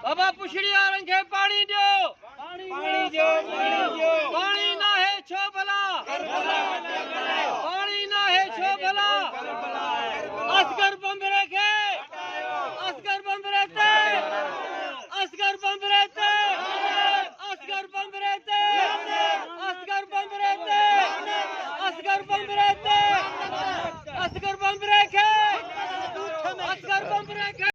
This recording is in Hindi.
बाबा पुछड़िया रंगे पानी दो, पानी दो, पानी ना है छो भला, पानी ना है छो भला, असगर बम रखे, असगर बम रहते, असगर बम रहते, असगर बम रहते, असगर बम रहते, असगर बम रहते, असगर बम रखे, असगर बम रखे।